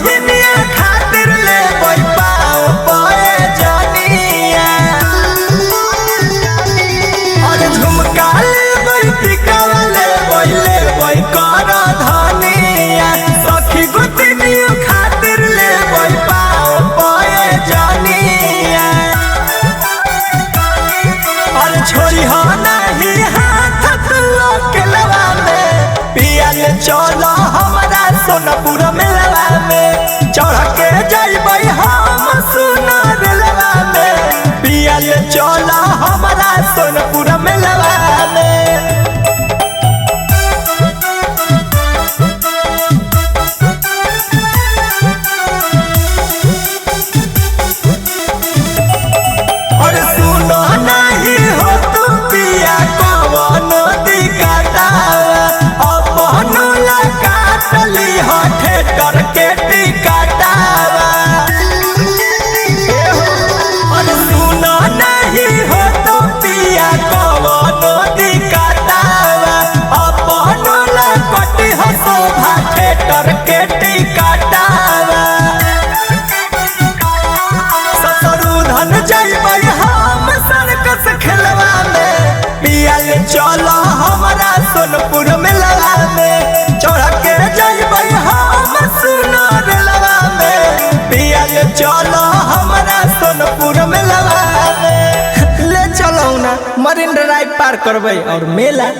बहिनिया खातिर ले पाओ पाए जानिया और झुमका ले टिका ले कर धनिया सखी गोतनिया खातिर ले पाओ पाए जानिया और छोड़ी हो नहीं हाथ तू अकेलवा में पियल चलो हमारा सोनपुर मेलवा में चढ़ के जइबै हम सुना रेलवा में पियल चलो हमारा सोनपुर मेलवा में। और सुनो नहीं हो तू पिया कवन दिक्कता अपन काटली हो थिएटर के टिकटा और सुनो नहीं हो तू पिया कवन दिक्कता अपन कटी हो शोभा थिएटर के टिकटा धन जइबै हम सर्कस खेलवा में पियल चलो हमारा सोनपुर मेलवा में चढ़ के जइबै हम सुना रेलवा में पियल चलो हमारा सोनपुर मेलवा में ले चलो ना मरीन ड्राइव पार करबै और मेला।